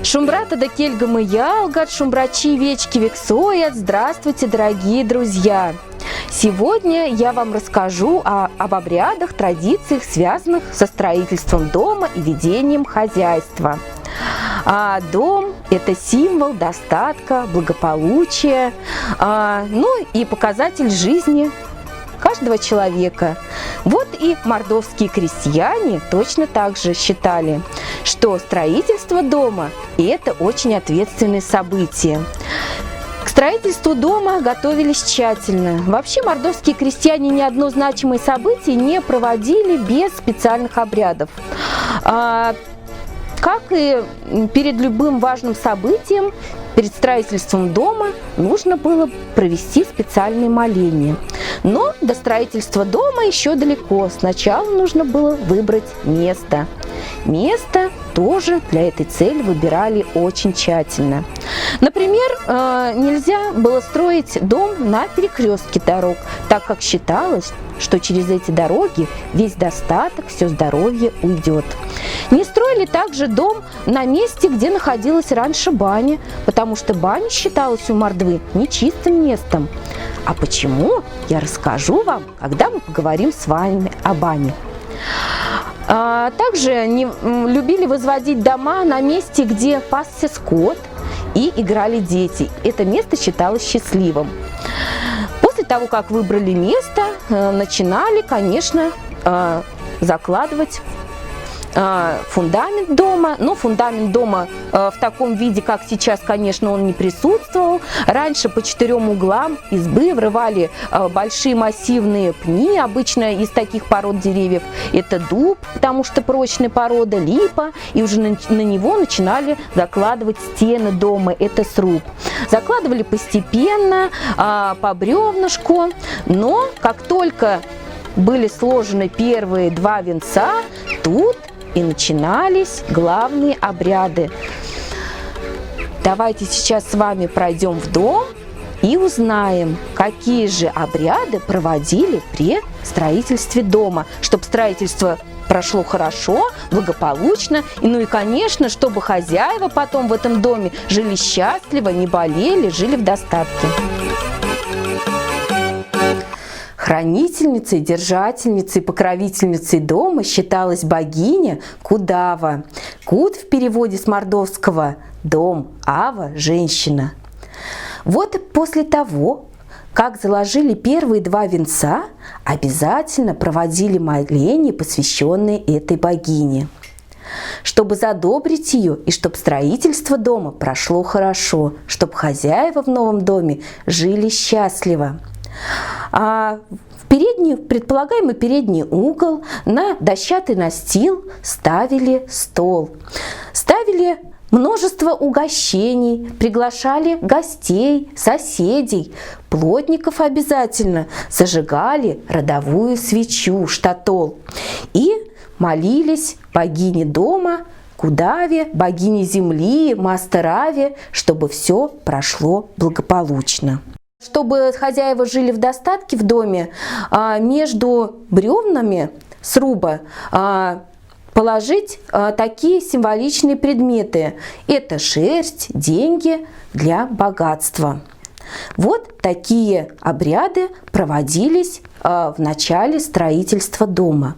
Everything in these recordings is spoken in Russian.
Шумбрата да кельгамы ялгат, шумбрачи вечки вексоят. Здравствуйте, дорогие друзья! Сегодня я вам расскажу об обрядах, традициях, связанных со строительством дома и ведением хозяйства. А дом – это символ достатка, благополучия, ну и показатель жизни каждого человека. Вот и мордовские крестьяне точно так же считали, что строительство дома – это очень ответственное событие. К строительству дома готовились тщательно. Вообще мордовские крестьяне ни одно значимое событие не проводили без специальных обрядов. Как и перед любым важным событием, перед строительством дома нужно было провести специальные моления. Но до строительства дома еще далеко. Сначала нужно было выбрать место. Место тоже для этой цели выбирали очень тщательно. Например, нельзя было строить дом на перекрестке дорог, так как считалось, что через эти дороги весь достаток, все здоровье уйдет. Не строили также дом на месте, где находилась раньше баня, потому что баня считалась у мордвы нечистым местом. А почему, я расскажу вам, когда мы поговорим с вами о бане. Также не любили возводить дома на месте, где пасся скот и играли дети. Это место считалось счастливым. После того, как выбрали место, начинали, конечно, закладывать фундамент дома. Но фундамент дома в таком виде, как сейчас, конечно, он не присутствовал. Раньше по 4 углам избы врывали большие массивные пни, обычно из таких пород деревьев. Это дуб, потому что прочная порода, липа, и уже на него начинали закладывать стены дома, это сруб. Закладывали постепенно, по бревнышку, но как только были сложены первые 2 венца, тут и начинались главные обряды. Давайте сейчас с вами пройдем в дом и узнаем, какие же обряды проводили при строительстве дома, чтобы строительство прошло хорошо, благополучно, и, ну и, конечно, чтобы хозяева потом в этом доме жили счастливо, не болели, жили в достатке. Хранительницей, держательницей, покровительницей дома считалась богиня Кудава. Куд в переводе с мордовского «дом», Ава – «женщина». Вот после того, как заложили первые 2 венца, обязательно проводили моления, посвященные этой богине, чтобы задобрить ее и чтобы строительство дома прошло хорошо, чтобы хозяева в новом доме жили счастливо. В предполагаемый передний угол на дощатый настил ставили стол. Ставили множество угощений, приглашали гостей, соседей, плотников обязательно, зажигали родовую свечу, штатол и молились богине дома, Кудаве, богине земли, Мастераве, чтобы все прошло благополучно. Чтобы хозяева жили в достатке в доме, между бревнами сруба положить такие символичные предметы. Это шерсть, деньги для богатства. Вот такие обряды проводились в начале строительства дома.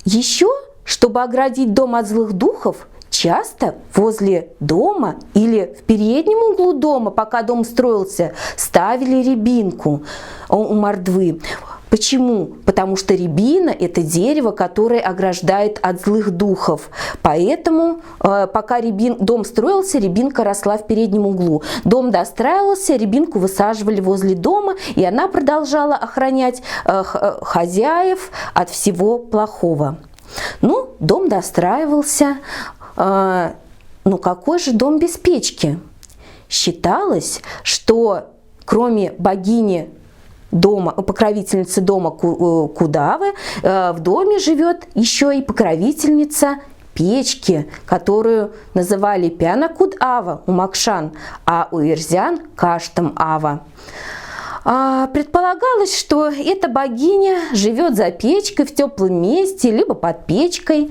Еще, чтобы оградить дом от злых духов, часто возле дома или в переднем углу дома, пока дом строился, ставили рябинку у мордвы. Почему? Потому что рябина – это дерево, которое ограждает от злых духов. Поэтому, пока дом строился, рябинка росла в переднем углу. Дом достраивался, рябинку высаживали возле дома, и она продолжала охранять хозяев от всего плохого. Ну, дом достраивался. Ну, какой же дом без печки? Считалось, что кроме богини дома, покровительницы дома Кудавы, в доме живет еще и покровительница печки, которую называли Пяна Куд Ава у макшан, а у ирзян Каштам Ава. Предполагалось, что эта богиня живет за печкой в теплом месте, либо под печкой.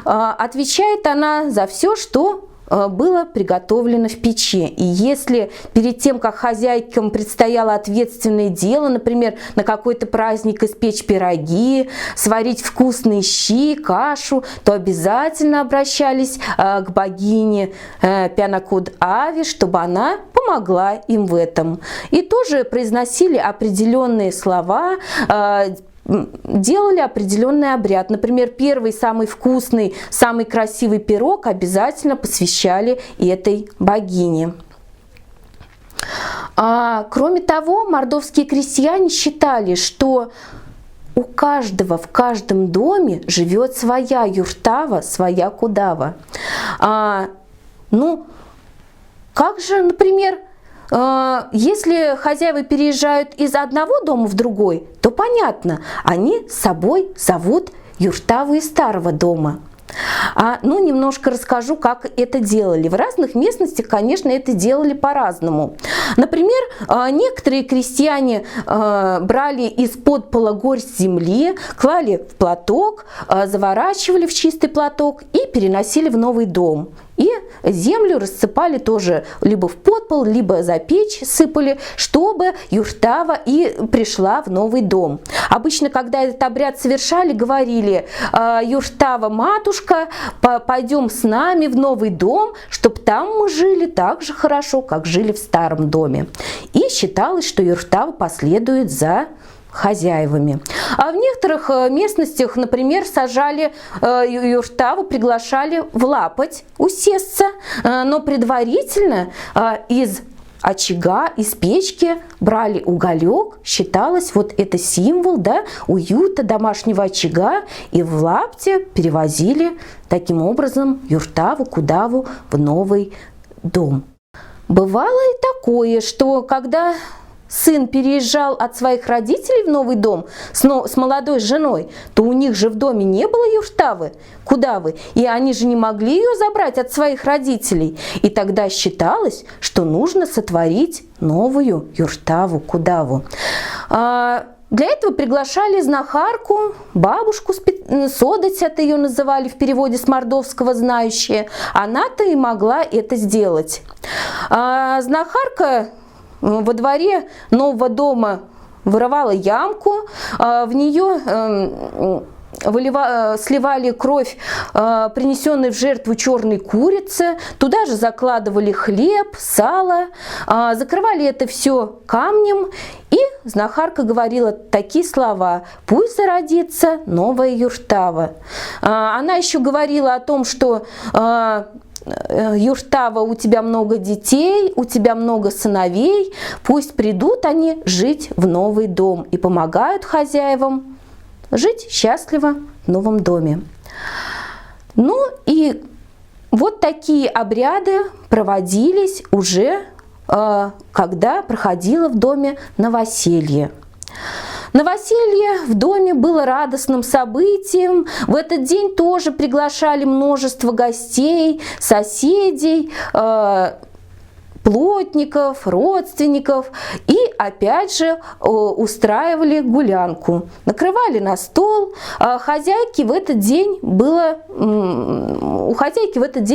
Отвечает она за все, что было приготовлено в печи. И если перед тем, как хозяйкам предстояло ответственное дело, например, на какой-то праздник испечь пироги, сварить вкусные щи, кашу, то обязательно обращались к богине Пянакуд-Ави, чтобы она помогла им в этом. И тоже произносили определенные слова, делали определенный обряд. Например, первый, самый вкусный, самый красивый пирог обязательно посвящали этой богине. Кроме того, мордовские крестьяне считали, что у каждого в каждом доме живет своя юртава, своя кудава. Как же, например, если хозяева переезжают из одного дома в другой, то понятно, они с собой зовут юртаву из старого дома. Немножко расскажу, как это делали. В разных местностях, конечно, это делали по-разному. Например, некоторые крестьяне брали из-под пола горсть земли, клали в платок, заворачивали в чистый платок и переносили в новый дом. И землю рассыпали тоже либо в подпол, либо за печь сыпали, чтобы юртава и пришла в новый дом. Обычно, когда этот обряд совершали, говорили: юртава, матушка, пойдем с нами в новый дом, чтобы там мы жили так же хорошо, как жили в старом доме. И считалось, что юртава последует за хозяевами. А в некоторых местностях, например, сажали юртаву, приглашали в лапоть усесться, но предварительно из очага, из печки брали уголек, считалось, вот это символ, да, уюта, домашнего очага, и в лапте перевозили таким образом юртаву, кудаву в новый дом. Бывало и такое, что когда сын переезжал от своих родителей в новый дом с молодой женой, то у них же в доме не было юртавы, кудавы, и они же не могли ее забрать от своих родителей. И тогда считалось, что нужно сотворить новую юртаву, кудаву. Для этого приглашали знахарку, бабушку, содать это ее называли в переводе с мордовского «знающая». Она-то и могла это сделать. Знахарка во дворе нового дома вырывала ямку, в нее сливали кровь, принесенной в жертву черной курицы, туда же закладывали хлеб, сало, закрывали это все камнем, и знахарка говорила такие слова: «Пусть зародится новая юртава». Она еще говорила о том, что юртава, у тебя много детей, у тебя много сыновей, пусть придут они жить в новый дом и помогают хозяевам жить счастливо в новом доме. И вот такие обряды проводились уже, когда проходило в доме новоселье. Новоселье в доме было радостным событием. В этот день тоже приглашали множество гостей, соседей, плотников, родственников, и опять же устраивали гулянку. Накрывали на стол. У хозяйки в этот день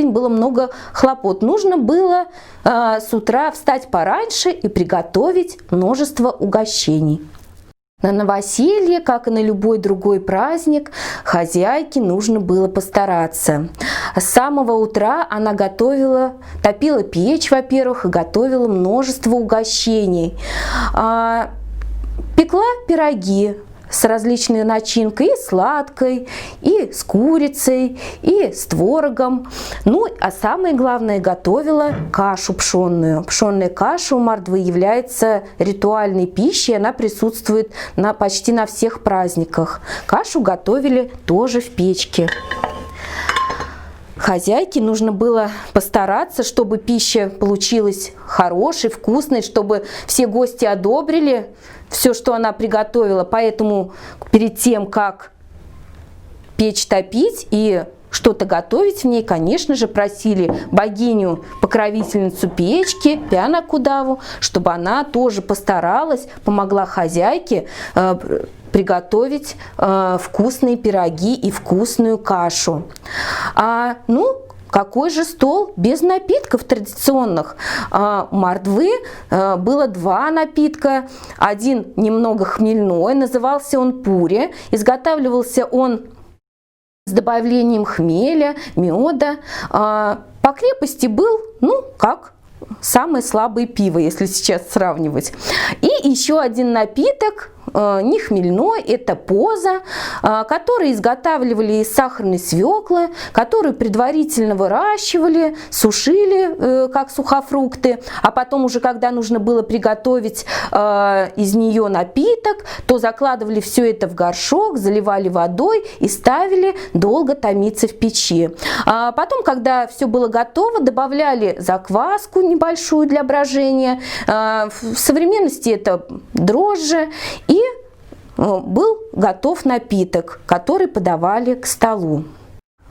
было много хлопот. Нужно было с утра встать пораньше и приготовить множество угощений. На новоселье, как и на любой другой праздник, хозяйке нужно было постараться. С самого утра она топила печь, во-первых, и готовила множество угощений. Пекла пироги с различной начинкой, и сладкой, и с курицей, и с творогом. А самое главное, готовила кашу пшенную. Пшенная каша у мордвы является ритуальной пищей, она присутствует почти на всех праздниках. Кашу готовили тоже в печке. Хозяйке нужно было постараться, чтобы пища получилась хорошей, вкусной, чтобы все гости одобрили все, что она приготовила. Поэтому перед тем, как печь топить и что-то готовить в ней, конечно же, просили богиню-покровительницу печки, Пянакудаву, чтобы она тоже постаралась, помогла хозяйке приготовить вкусные пироги и вкусную кашу. Какой же стол без напитков традиционных? У мордвы было два напитка. Один немного хмельной, назывался он пури. Изготавливался он с добавлением хмеля, меда. По крепости был, как самое слабое пиво, если сейчас сравнивать. И еще один напиток, не хмельной, это поза, который изготавливали из сахарной свеклы, которую предварительно выращивали, сушили как сухофрукты, а потом уже, когда нужно было приготовить из нее напиток, то закладывали все это в горшок, заливали водой и ставили долго томиться в печи. Потом, когда все было готово, добавляли закваску небольшую для брожения. В современности это дрожжи, и был готов напиток, который подавали к столу.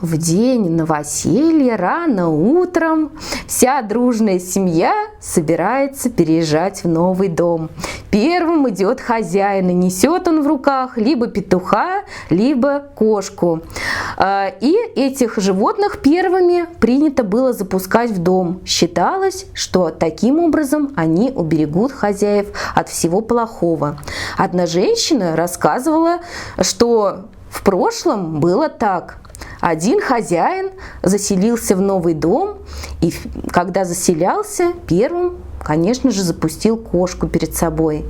В день новоселья рано утром вся дружная семья собирается переезжать в новый дом. Первым идет хозяин, и несет он в руках либо петуха, либо кошку. И этих животных первыми принято было запускать в дом. Считалось, что таким образом они уберегут хозяев от всего плохого. Одна женщина рассказывала, что в прошлом было так. Один хозяин заселился в новый дом, и когда заселялся, первым, конечно же, запустил кошку перед собой.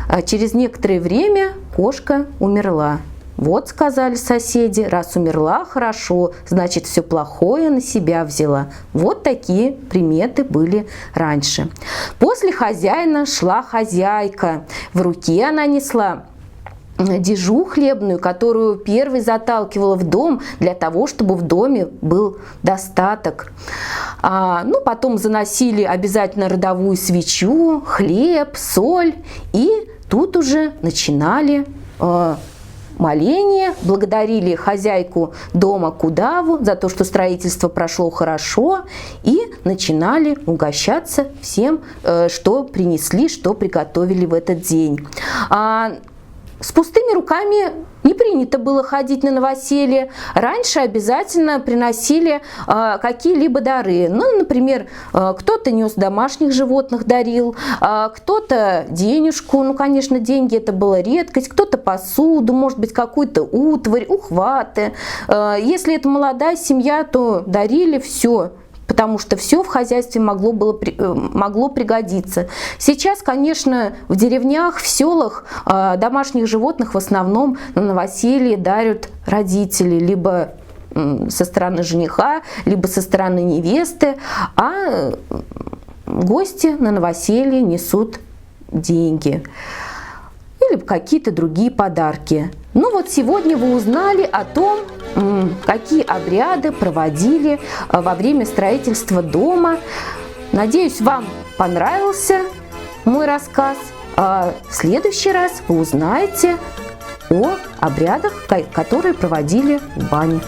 А через некоторое время кошка умерла. Вот, сказали соседи, раз умерла, хорошо, значит, все плохое на себя взяла. Вот такие приметы были раньше. После хозяина шла хозяйка. В руке она несла дежу хлебную, которую первой заталкивала в дом для того, чтобы в доме был достаток. Потом заносили обязательно родовую свечу, хлеб, соль, и тут уже начинали моление, благодарили хозяйку дома Кудаву за то, что строительство прошло хорошо, и начинали угощаться всем, что принесли, что приготовили в этот день. С пустыми руками не принято было ходить на новоселье. Раньше обязательно приносили какие-либо дары. Например, кто-то нес домашних животных, дарил, кто-то денежку, конечно, деньги это была редкость, кто-то посуду, может быть, какую-то утварь, ухваты. Если это молодая семья, то дарили все, потому что все в хозяйстве могло пригодиться. Сейчас, конечно, в деревнях, в селах домашних животных в основном на новоселье дарят родители, либо со стороны жениха, либо со стороны невесты, а гости на новоселье несут деньги или какие-то другие подарки. Сегодня вы узнали о том, какие обряды проводили во время строительства дома. Надеюсь, вам понравился мой рассказ. В следующий раз вы узнаете о обрядах, которые проводили в бане.